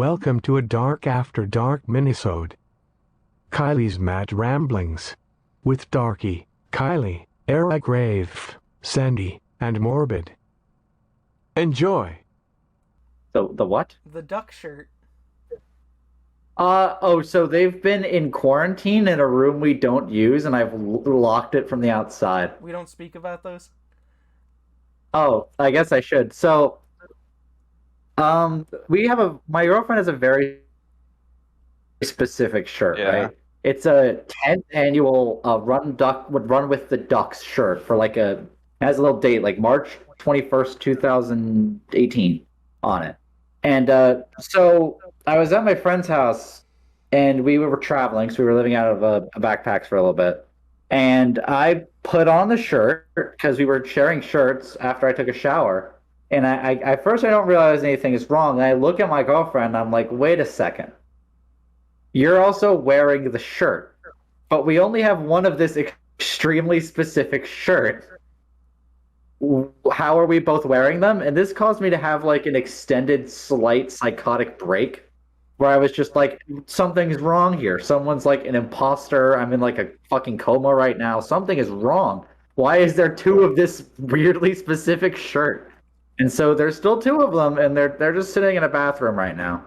Welcome to a Dark After Dark minisode. Kylie's Mad Ramblings. With Darky, Kylie, Era Grave, Sandy, and Morbid. Enjoy! The what? The duck shirt. So they've been in quarantine in a room we don't use, and I've locked it from the outside. We don't speak about those? Oh, I guess I should. So, my girlfriend has a very specific shirt, right? It's a 10th annual Run with the Ducks shirt for it has a little date, like March 21st, 2018 on it. And so I was at my friend's house, and we were traveling, so we were living out of a backpacks for a little bit. And I put on the shirt because we were sharing shirts after I took a shower. And I at first I don't realize anything is wrong. And I look at my girlfriend, and I'm like, wait a second. You're also wearing the shirt, but we only have one of this extremely specific shirt. How are we both wearing them? And this caused me to have an extended, slight psychotic break where I was just like, something's wrong here. Someone's an imposter. I'm in a fucking coma right now. Something is wrong. Why is there two of this weirdly specific shirt? And so there's still two of them, and they're just sitting in a bathroom right now.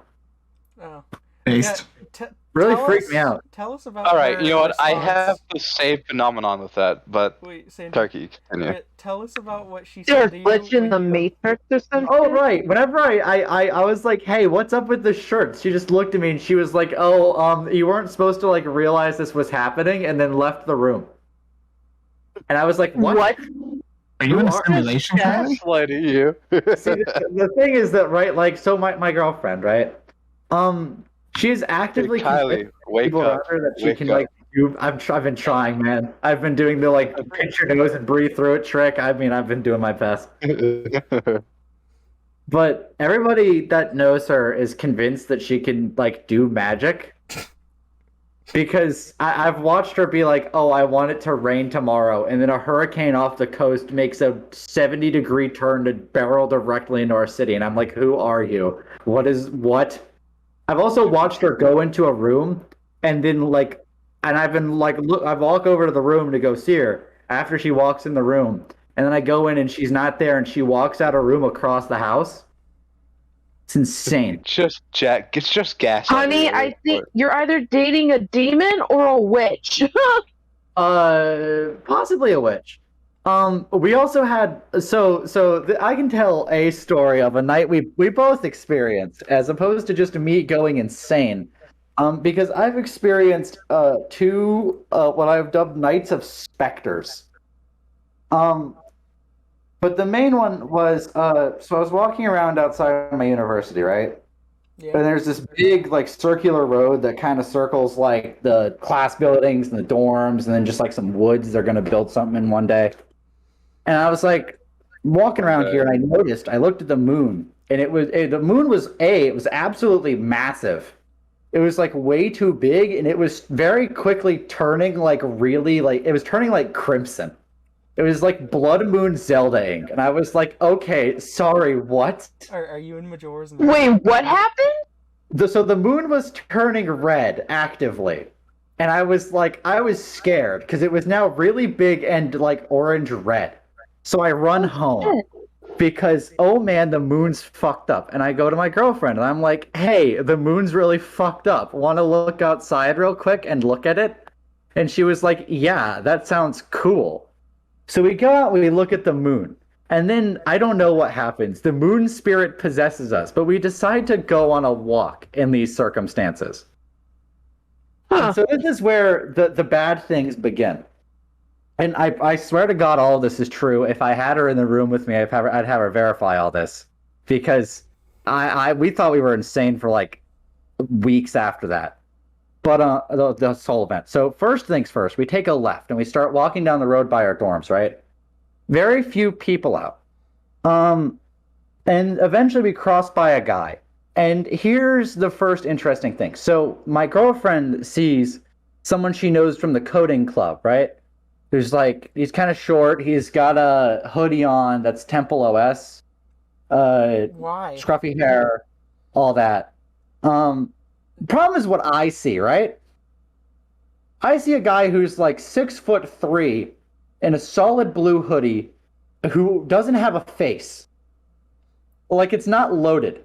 Oh. Based. Really freaked me out. Tell us about. All right, you know what? response. I have the same phenomenon with that, but Wait, Sandy, Turkey, continue. tell us about what she There's said a to you. glitch in the when you- Matrix or something? Oh, right. Whenever I was like, hey, what's up with the shirts? She just looked at me and she was like, oh, you weren't supposed to realize this was happening, and then left the room. And I was like, what? Are you in a Who are- simulation, Kylie? Gaslighting you. See, the thing is that, right, so my girlfriend, right, she's actively Kylie, wake people up. around her that she Wake can up. do. I've been trying, man. I've been doing the pinch your nose and breathe through it trick. I mean, I've been doing my best. But everybody that knows her is convinced that she can do magic. Because I've watched her be like, oh, I want it to rain tomorrow, and then a hurricane off the coast makes a 70-degree turn to barrel directly into our city, and I'm like, who are you? What? I've also watched her go into a room, and then and I've been I walk over to the room to go see her after she walks in the room, and then I go in and she's not there, and she walks out a room across the house. It's insane. It's just gas. Honey, I think you're either dating a demon or a witch. Possibly a witch. We also had I can tell a story of a night we both experienced, as opposed to just me going insane. Because I've experienced two what I've dubbed nights of specters. But the main one was so I was walking around outside my university, right? Yeah. And there's this big circular road that kind of circles the class buildings and the dorms, and then just some woods they're gonna build something in one day. And I was walking around here, and I looked at the moon, and the moon was it was absolutely massive. It was way too big, and it was very quickly turning really it was turning crimson. It was Blood Moon Zelda-ing, and I was like, okay, sorry, what? Are you in Majora's Mask? Wait, what happened? So the moon was turning red actively, and I was scared because it was now really big and orange red. So I run home because, oh man, the moon's fucked up. And I go to my girlfriend and I'm like, hey, the moon's really fucked up. Want to look outside real quick and look at it? And she was like, yeah, that sounds cool. So we go out, we look at the moon, and then I don't know what happens. The moon spirit possesses us, but we decide to go on a walk in these circumstances. Huh. So this is where the bad things begin. And I swear to God, all of this is true. If I had her in the room with me, I'd have her verify all this, because we thought we were insane for weeks after that. But the whole event. So first things first, we take a left and we start walking down the road by our dorms, right? Very few people out. And eventually we cross by a guy. And here's the first interesting thing. So my girlfriend sees someone she knows from the coding club, right? Who's he's kind of short. He's got a hoodie on that's Temple OS. Why? Scruffy hair, all that. Problem is what I see, right? I see a guy who's like 6'3" in a solid blue hoodie who doesn't have a face. Like it's not loaded.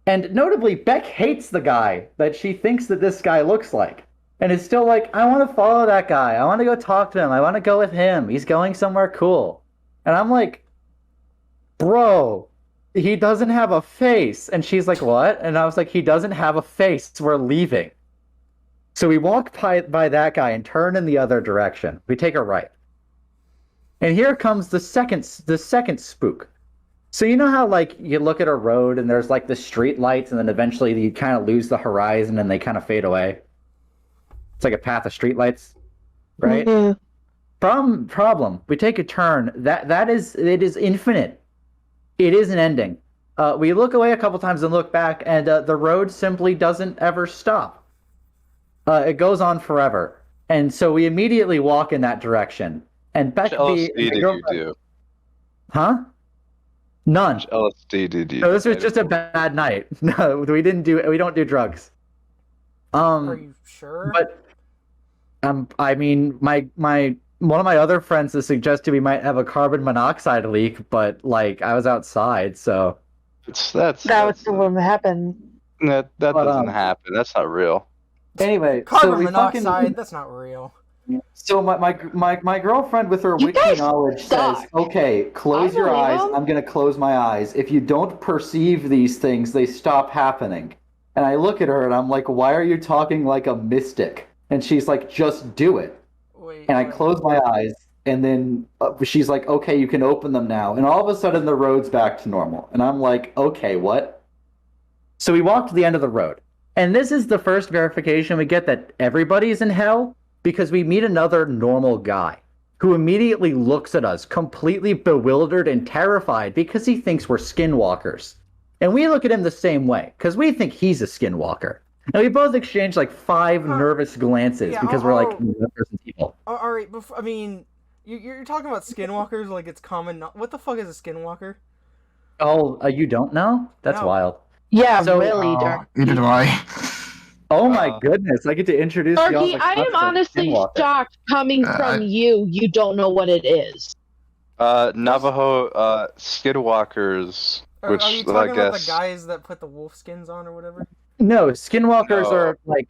And notably, Beck hates the guy that she thinks that this guy looks like. And is still like, I want to follow that guy. I want to go talk to him. I want to go with him. He's going somewhere cool. And I'm like, bro, he doesn't have a face. And she's like, what? And I was like, he doesn't have a face. We're leaving. So we walk by that guy and turn in the other direction. We take a right. And here comes the second spook. So you know how like you look at a road and there's like the street lights and then eventually you kind of lose the horizon and they kind of fade away? It's like a path of street lights, right? Yeah. Problem. We take a turn. It is infinite. It is an ending. We look away a couple times and look back, and the road simply doesn't ever stop. It goes on forever, and so we immediately walk in that direction. And Beck, Which LSD did you do? Huh? None. Which LSD did you? No, this was just a bad night. No, we don't do drugs. Are you sure? But I mean, my one of my other friends has suggested we might have a carbon monoxide leak, but like I was outside, so That was the one that happened. That doesn't happen. That's not real. anyway, Carbon so we monoxide, that's not real. So my girlfriend with her You witchy guys knowledge says, suck. okay, close I your believe eyes. him. I'm gonna close my eyes. If you don't perceive these things, they stop happening. And I look at her and I'm like, why are you talking like a mystic? And she's like, just do it. Wait. And I wait. close my eyes, and then she's like, okay, you can open them now. And all of a sudden, the road's back to normal. And I'm like, okay, what? So we walk to the end of the road. And this is the first verification we get that everybody's in hell, because we meet another normal guy who immediately looks at us completely bewildered and terrified because he thinks we're skinwalkers. And we look at him the same way, because we think he's a skinwalker. And we both exchange like 5 nervous glances yeah, because we're like nervous people. All right, I mean, you're talking about skinwalkers like it's common. What the fuck is a skinwalker? Oh, you don't know? That's No. wild. Yeah, So, really, Dark. Neither do I. Oh my goodness, I get to introduce y'all. Darky, I am honestly shocked coming from you. You don't know what it is. Navajo skinwalkers, Are which you I talking about the guess guys that put the wolf skins on or whatever? No, skinwalkers No. are like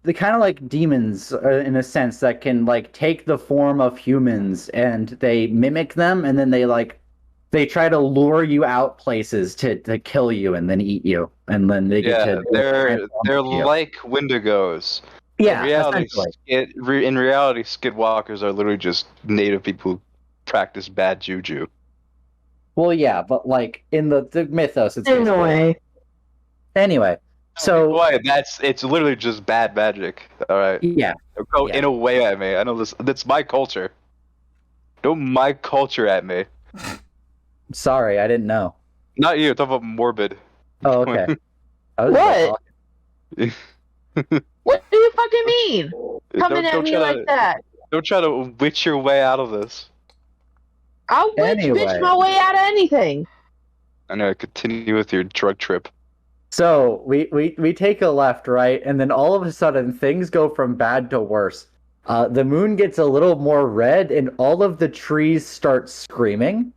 they're kind of like demons in a sense that can like take the form of humans and they mimic them and then they try to lure you out places to kill you and then eat you and then they get to they're transform you. like Wendigos. Yeah, In essentially. in reality, skinwalkers are literally just native people who practice bad juju. Well, yeah, but like in the mythos, it's In a basically- way. Anyway, so Why? It's literally just bad magic. All right. yeah, Go Yeah. in a way at me. I know this. That's my culture. Don't my culture at me. sorry, I didn't know. Not you. Talk about morbid. Oh, okay. I was What? talking. What do you fucking mean? Coming Don't at me try like to, that. Don't try to witch your way out of this. I'll Anyway. bitch my way out of anything. I know. Continue with your drug trip. So we take a left, right, and then all of a sudden things go from bad to worse. The moon gets a little more red, and all of the trees start screaming.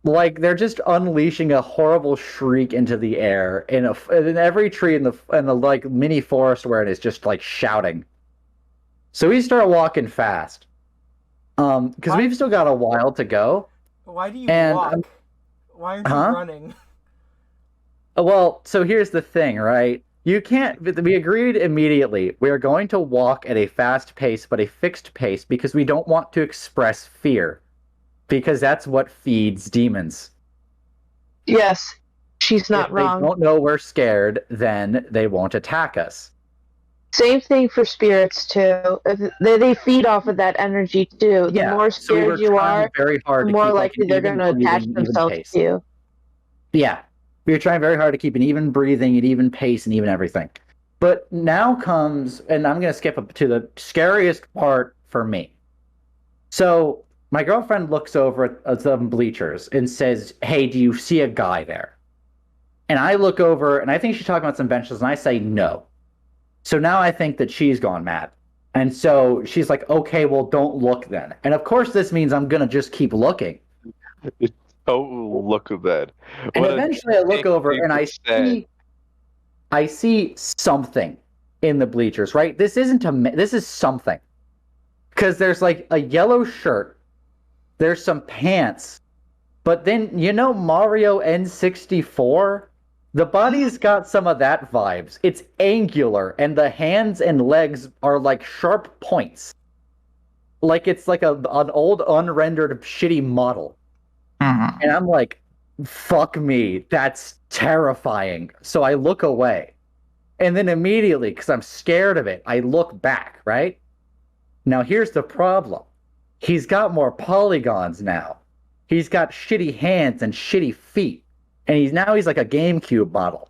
Like they're just unleashing a horrible shriek into the air, and every tree in the like mini forest where it is just like shouting. So we start walking fast, because we've still got a while to go. Why do you And, walk? Why aren't huh? you running? Well, so here's the thing, right? You can't. We agreed immediately. We are going to walk at a fast pace, but a fixed pace, because we don't want to express fear, because that's what feeds demons. Yes, she's not If wrong. they don't know we're scared, then they won't attack us. Same thing for spirits too. They feed off of that energy too. The more so we were scared you trying are, very hard the to more keep, like, likely an they're even going to attach breathing, even themselves pace. to you. Yeah. We were trying very hard to keep an even breathing, an even pace, and even everything. But now comes, and I'm going to skip up to the scariest part for me. So my girlfriend looks over at some bleachers and says, "Hey, do you see a guy there?" And I look over, and I think she's talking about some benches, and I say no. So now I think that she's gone mad. And so she's like, okay, well, don't look then. And of course, this means I'm going to just keep looking. Oh, look at that. And What a eventually I look dick over, and people I see something in the bleachers, right? This is something. Because there's like a yellow shirt, there's some pants, but then, Mario N64? The body's got some of that vibes. It's angular, and the hands and legs are like sharp points. Like it's like an old unrendered shitty model. And I'm like, fuck me, that's terrifying. So I look away. And then immediately, because I'm scared of it, I look back, right? Now here's the problem. He's got more polygons now. He's got shitty hands and shitty feet. And he's like a GameCube model.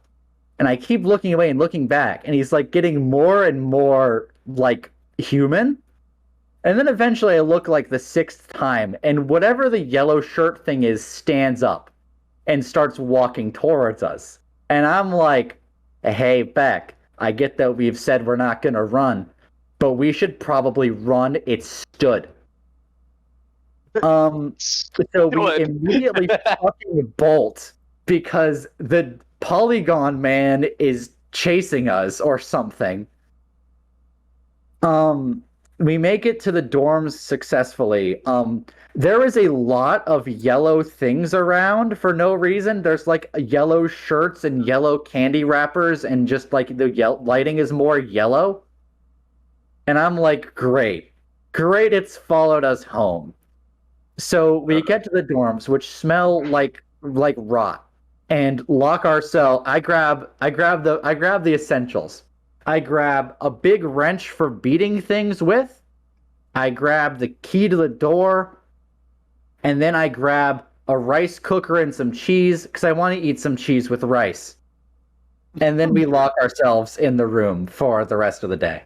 And I keep looking away and looking back, and he's like getting more and more like human. And then eventually I look like the 6th time, and whatever the yellow shirt thing is stands up and starts walking towards us. And I'm like, hey, Beck, I get that we've said we're not going to run, but we should probably run. It stood. So we immediately fucking bolt because the Polygon Man is chasing us or something. We make it to the dorms successfully. There is a lot of yellow things around for no reason. There's like yellow shirts and yellow candy wrappers, and just like the lighting is more yellow. And I'm like, great, it's followed us home. So we get to the dorms, which smell like rot, and lock ourselves. I grab the essentials. I grab a big wrench for beating things with. I grab the key to the door. And then I grab a rice cooker and some cheese, because I want to eat some cheese with rice. And then we lock ourselves in the room for the rest of the day.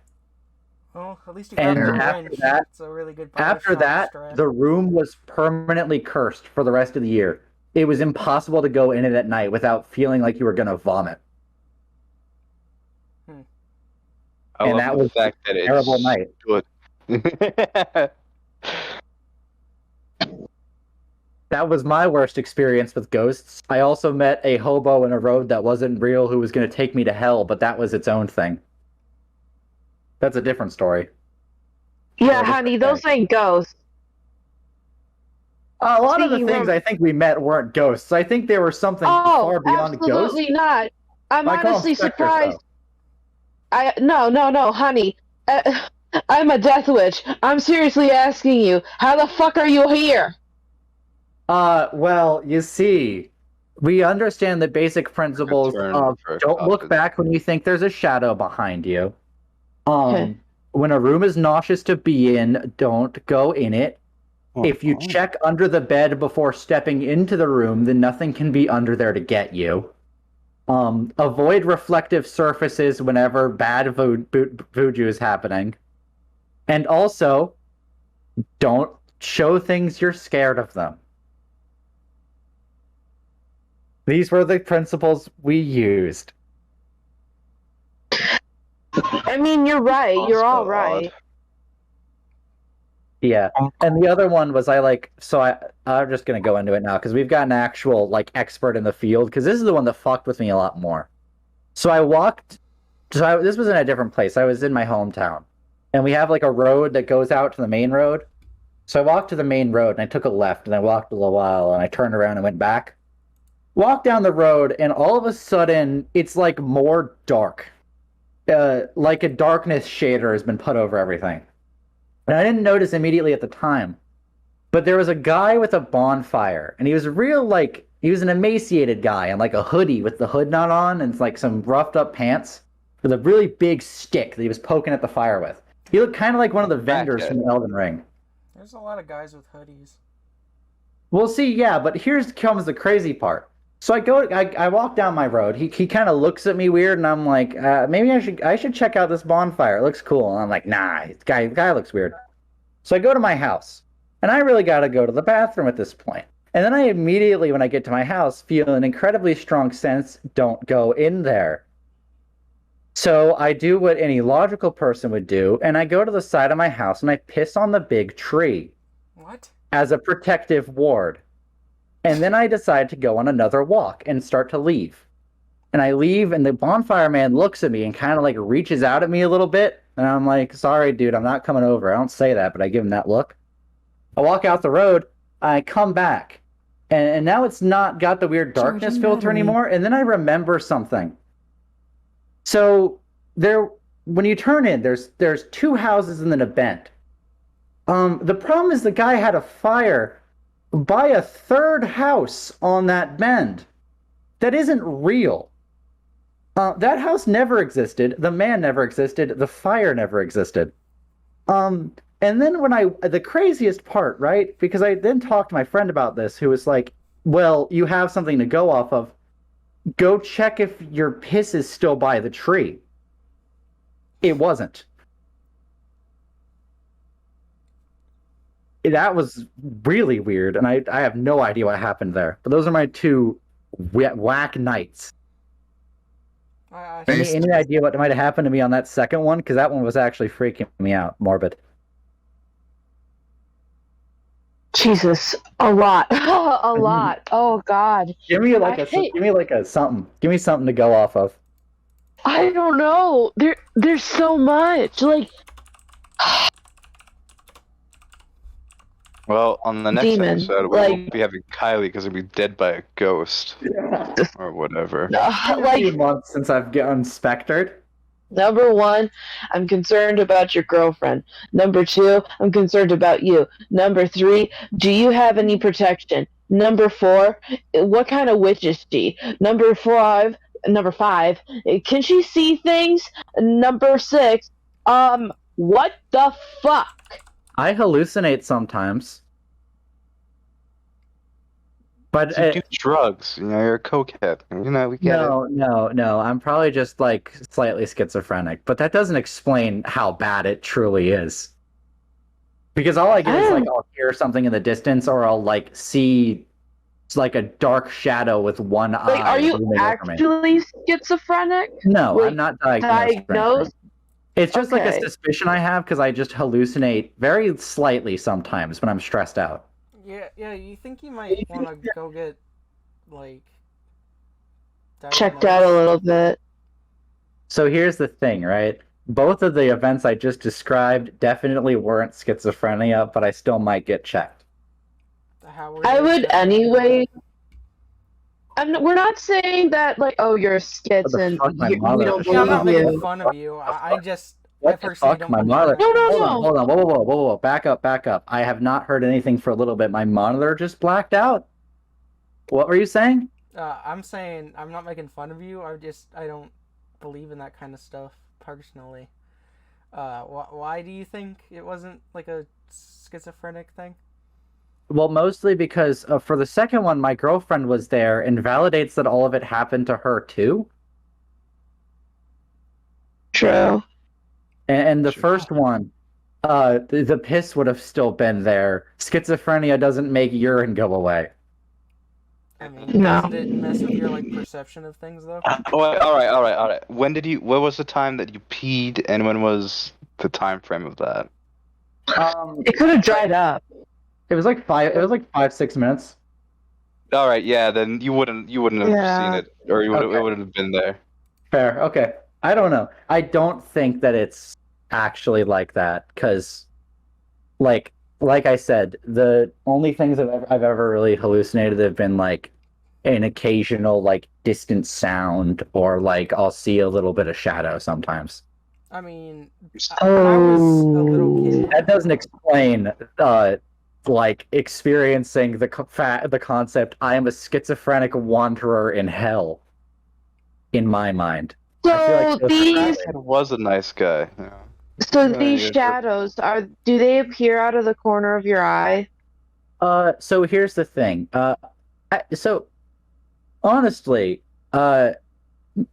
Well, at least you got a wrench. That's a really good after that, the room was permanently cursed for the rest of the year. It was impossible to go in it at night without feeling like you were going to vomit. And that was the fact that a terrible night. Good. That was my worst experience with ghosts. I also met a hobo in a road that wasn't real who was going to take me to hell, but that was its own thing. That's a different story. Yeah, honey, those ain't ghosts. A lot of the things I think we met weren't ghosts. I think they were something far beyond ghosts. Absolutely not. I'm honestly surprised. No, honey. I'm a death witch. I'm seriously asking you, how the fuck are you here? Well, you see, we understand the basic principles of don't look back when you think there's a shadow behind you. When a room is nauseous to be in, don't go in it. If you check under the bed before stepping into the room, then nothing can be under there to get you. Avoid reflective surfaces whenever bad voodoo is happening. And also, don't show things you're scared of them. These were the principles we used. I mean, you're right. You're all right. Yeah. And the other one was I'm just going to go into it now because we've got an actual expert in the field, because this is the one that fucked with me a lot more. So this was in a different place. I was in my hometown, and we have a road that goes out to the main road. So I walked to the main road and I took a left, and I walked a little while and I turned around and went back. Walked down the road, and all of a sudden it's more dark. Like a darkness shader has been put over everything. And I didn't notice immediately at the time, but there was a guy with a bonfire, and he was he was an emaciated guy in a hoodie with the hood not on, and some roughed up pants with a really big stick that he was poking at the fire with. He looked kind of like one of the vendors from Elden Ring. There's a lot of guys with hoodies. Well, see, yeah, but here's comes the crazy part. So I walk down my road. He kind of looks at me weird, and I'm like, maybe I should check out this bonfire. It looks cool. And I'm like, nah, this guy looks weird. So I go to my house, and I really got to go to the bathroom at this point. And then I immediately, when I get to my house, feel an incredibly strong sense, don't go in there. So I do what any logical person would do, and I go to the side of my house and I piss on the big tree What? as a protective ward. And then I decide to go on another walk and start to leave. And I leave, and the bonfire man looks at me and kind of like reaches out at me a little bit. And I'm like, sorry, dude, I'm not coming over. I don't say that, but I give him that look. I walk out the road, I come back, and now it's not got the weird darkness filter anymore. And then I remember something. So when you turn in, there's two houses and then a bend. The problem is the guy had a fire by a third house on that bend. That isn't real. That house never existed. The man never existed. The fire never existed. And then the craziest part, right? Because I then talked to my friend about this, who was like, well, you have something to go off of. Go check if your piss is still by the tree. It wasn't. That was really weird, and I have no idea what happened there. But those are my two whack nights. Any idea what might have happened to me on that second one? Because that one was actually freaking me out. Morbid. Jesus, a lot, a lot. Oh God. Give me something. Give me something to go off of. I don't know. There's so much. Like. Well, on the next Demon, episode, we won't be having Kylie because he'll be dead by a ghost or whatever. Like 2 months since I've gotten spectered. Number one, I'm concerned about your girlfriend. Number two, I'm concerned about you. Number three, do you have any protection? Number four, what kind of witch is she? Number five, can she see things? Number six, what the fuck? I hallucinate sometimes. But you do drugs, you're a cokehead. We get it. No. I'm probably just like slightly schizophrenic, but that doesn't explain how bad it truly is. Because all I get is like I'll hear something in the distance, or I'll like see like a dark shadow with one eye. Like, are you actually schizophrenic? No, like, I'm not diagnosed. It's just like a suspicion I have because I just hallucinate very slightly sometimes when I'm stressed out. Yeah, you think you might want to go get, like, checked out a little bit. So here's the thing, right? Both of the events I just described definitely weren't schizophrenia, but I still might get checked. I would anyway. We're not saying that, like, oh, you're a schiz and we don't believe you. I'm not making fun of you. I personally don't believe monitor. No. Hold on. Whoa. Back up. I have not heard anything for a little bit. My monitor just blacked out. What were you saying? I'm saying I'm not making fun of you. I don't believe in that kind of stuff personally. Why do you think it wasn't like a schizophrenic thing? Well, mostly because for the second one, my girlfriend was there and validates that all of it happened to her too. True. And the first one, the piss would have still been there. Schizophrenia doesn't make urine go away. I mean, doesn't it mess with your like perception of things though? All right. What was the time that you peed, and when was the time frame of that? It could have dried up. It was like 5-6 minutes. All right, yeah. Then you wouldn't have seen it, or it wouldn't have been there. Fair. Okay. I don't know. I don't think that it's actually like that because, like I said, the only things I've ever really hallucinated have been like an occasional like distant sound, or like I'll see a little bit of shadow sometimes. I mean, when I was a little kid. That doesn't explain like experiencing the concept I am a schizophrenic wanderer in hell in my mind. So these was a nice guy. Yeah. So these shadows do they appear out of the corner of your eye? So here's the thing. So honestly,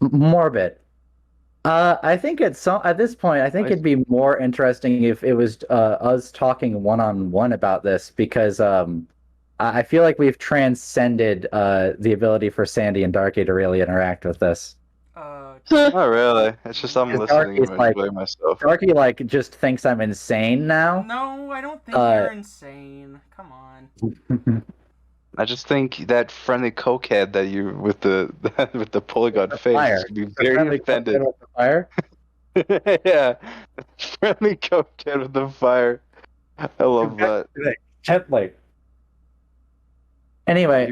Morbid. I think at this point, I think it'd be more interesting if it was us talking one-on-one about this, because I feel like we've transcended the ability for Sandy and Darky to really interact with this. Not really. It's just I'm Because listening Darky's and like- enjoying myself. Darky like just thinks I'm insane now. No, I don't think you're insane. Come on. I just think that friendly cokehead that you with the with the polygon face fire. is gonna be The very friendly offended. with the fire. Yeah, friendly cokehead with the fire. I love that. Gently. Anyway,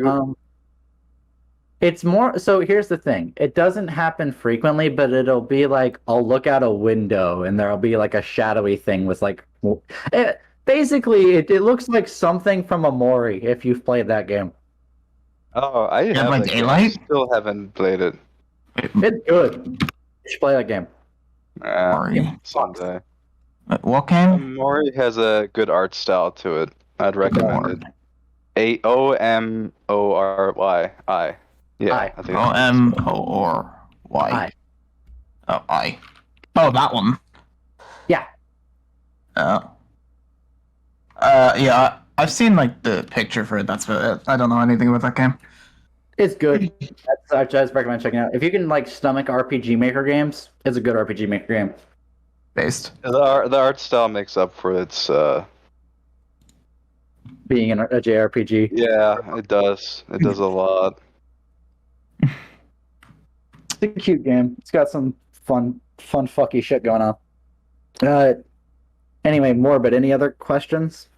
it's more so here's the thing. It doesn't happen frequently, but it'll be like I'll look out a window and there'll be like a shadowy thing with like basically it looks like something from Amori if you've played that game. Oh, I have, have like, that game. daylight? Still haven't played it. It's good. You should play that game. Mori. Someday. What game? Mori has a good art style to it. I'd recommend it. AOMORY. Yeah, I. I think. OMORY. Oh, I. Oh, that one. Yeah. Yeah, I've seen like the picture for it. That's about it. I don't know anything about that game. It's good. I just recommend checking it out. If you can like stomach RPG Maker games, it's a good RPG Maker game. Based. The art style makes up for its. Being in a JRPG. Yeah, it does. It does a lot. It's a cute game. It's got some fun fucky shit going on. Anyway, Morbid, any other questions?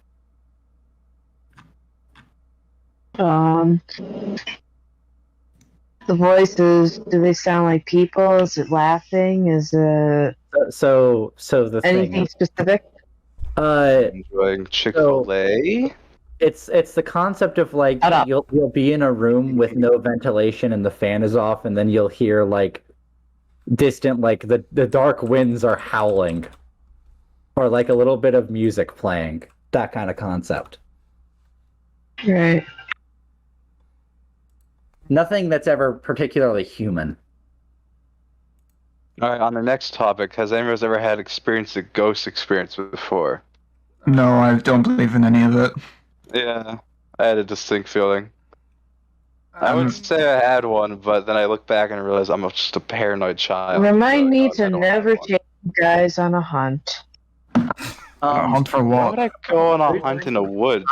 The voices, do they sound like people? Is it laughing? Is it So the anything thing. specific? Enjoying Chick-fil-A. It's the concept of like Shut up. you'll be in a room with no ventilation and the fan is off, and then you'll hear like distant like the dark winds are howling, or like a little bit of music playing. That kind of concept. Right. Nothing that's ever particularly human. All right, on the next topic, has anyone ever had a ghost experience before? No, I don't believe in any of it. Yeah, I had a distinct feeling. I Um, would say I had one, but then I look back and realize I'm just a paranoid child. Remind me I to don't never have one. take you guys on a hunt. Hunt for Why what? would I go on a hunt in the woods?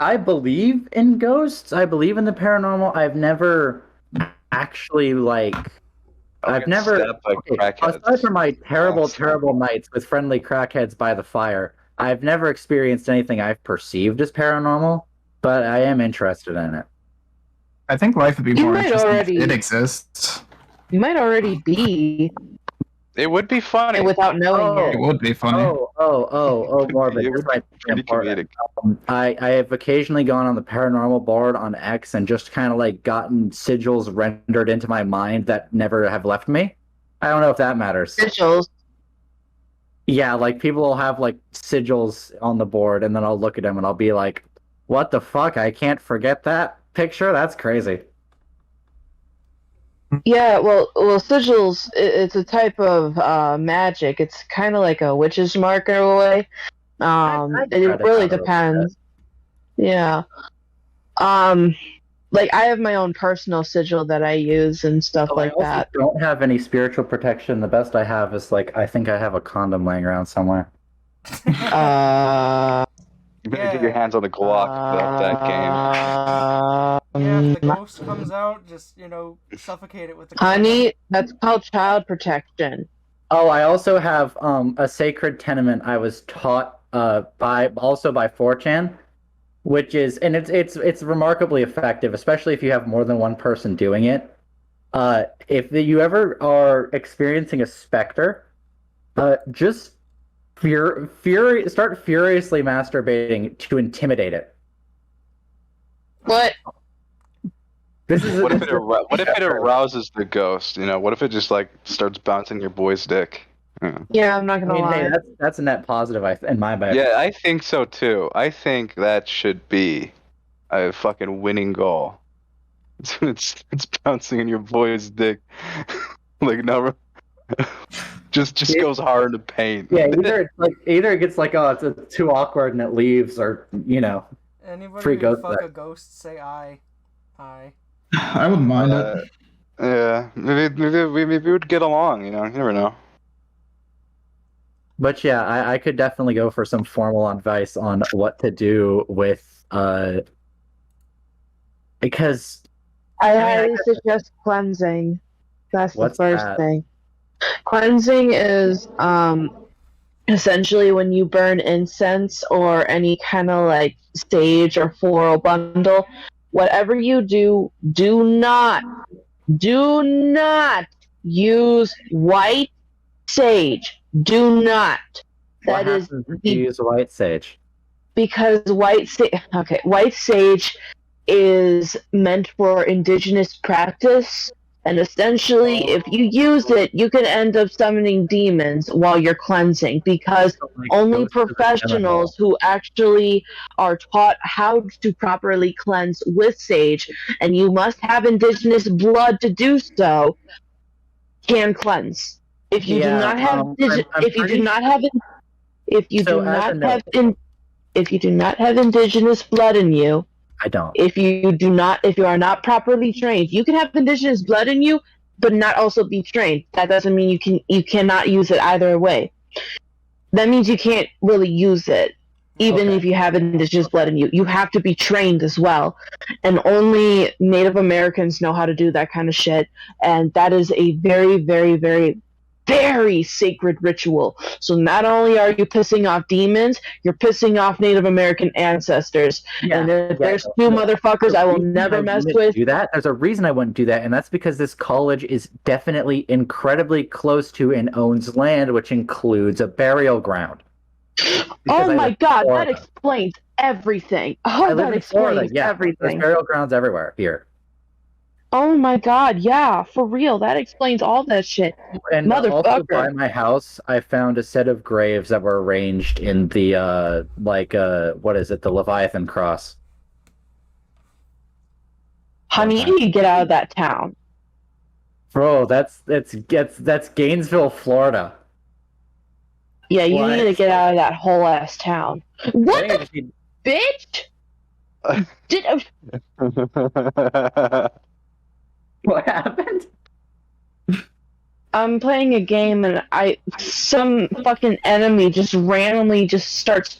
I believe in ghosts. I believe in the paranormal. I've never actually like. I've get never. stabbed by crackheads. Aside from my terrible, That's terrible nights with friendly crackheads by the fire, I've never experienced anything I've perceived as paranormal. But I am interested in it. I think life would be You more might interesting already- if it exists. You might already be It would be funny. without knowing Oh. It it. would be funny. Oh, Morbid. It This would might be pretty important. comedic. I have occasionally gone on the paranormal board on X and just kind of like gotten sigils rendered into my mind that never have left me. I don't know if that matters. Sigils. Yeah, like people will have like sigils on the board, and then I'll look at them and I'll be like, "What the fuck? I can't forget that picture. That's crazy." Yeah, well, sigils. It's a type of magic. It's kind of like a witch's mark in a way. I'd It try to really counter depends. Yeah. Like I have my own personal sigil that I use and stuff like I also that. don't have any spiritual protection. The best I have is like I think I have a condom laying around somewhere. You better get your hands on the Glock without that game. yeah, if the ghost comes out, just, suffocate it with the Honey, that's called child protection. Oh, I also have a sacred tenement I was taught by 4chan, which is and it's remarkably effective, especially if you have more than one person doing it. If you ever are experiencing a specter, just start furiously masturbating to intimidate it. What? This is What if it arouses the ghost? What if it just like starts bouncing your boy's dick? Yeah, I'm not I gonna mean, lie. hey, that's a net positive in my bag. Yeah, I think so too. I think that should be a fucking winning goal. It's bouncing in your boy's dick, like no, just goes hard into paint. Yeah, either it gets like, oh, it's too awkward and it leaves, or Yeah, Anybody Free who ghost fuck sex. a ghost, say I. I. I wouldn't mind it. Yeah, maybe we would get along. You never know. But yeah, I could definitely go for some formal advice on what to do with because I mean, highly suggest cleansing. That's the what's first that? thing. Cleansing is essentially when you burn incense or any kind of like sage or floral bundle, whatever you do, do not use white sage. Do not. What That is happens if you use white sage? because white sage is meant for indigenous practice, and essentially if you use it you can end up summoning demons while you're cleansing, because Like only ghosts of the professionals who actually are taught how to properly cleanse with sage, and you must have indigenous blood to do so, can cleanse. If you do not have if you do pretty not have if you so do as a not note, have if you do not have indigenous blood in you, I don't. if you are not properly trained, you can have indigenous blood in you, but not also be trained. That doesn't mean you cannot use it either way. That means you can't really use it, even Okay. if you have indigenous blood in you. You have to be trained as well, and only Native Americans know how to do that kind of shit. And that is a very, very, very, very sacred ritual. So not only are you pissing off demons, you're pissing off Native American ancestors. And if there's two motherfuckers I will never mess with. Do that. There's a reason I wouldn't do that, and that's because this college is definitely incredibly close to and owns land, which includes a burial ground. Oh my god, that explains everything. Oh, that explains everything. There's burial grounds everywhere here. Oh my god, yeah, for real. That explains all that shit. And also by Motherfucker. my house, I found a set of graves that were arranged in the what is it, the Leviathan cross. Honey, you need to get out of that town. Bro, that's Gainesville, Florida. Yeah, you need to get out of that whole ass town. What I the think bitch? What happened? I'm playing a game and some fucking enemy just randomly just starts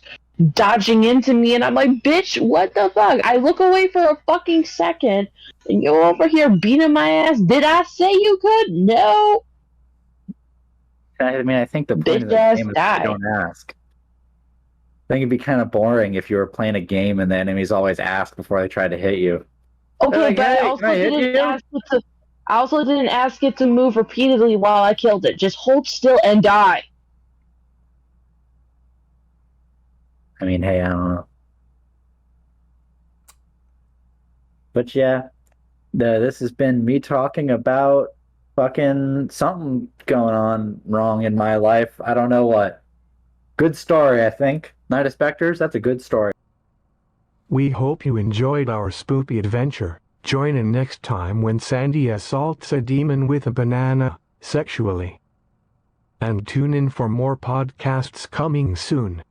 dodging into me, and I'm like, bitch, what the fuck? I look away for a fucking second, and you're over here beating my ass. Did I say you could? No. I mean, I think the point of the game is you don't ask. I think it'd be kind of boring if you were playing a game and the enemies always ask before they try to hit you. Okay, Like, but hey, I also can I hit didn't you? ask it to. I also didn't ask it to move repeatedly while I killed it. Just hold still and die. I mean, hey, I don't know. But yeah, this has been me talking about fucking something going on wrong in my life. I don't know what. Good story, I think. Night of Spectres, that's a good story. We hope you enjoyed our spoopy adventure. Join in next time when Sandy assaults a demon with a banana, sexually. And tune in for more podcasts coming soon.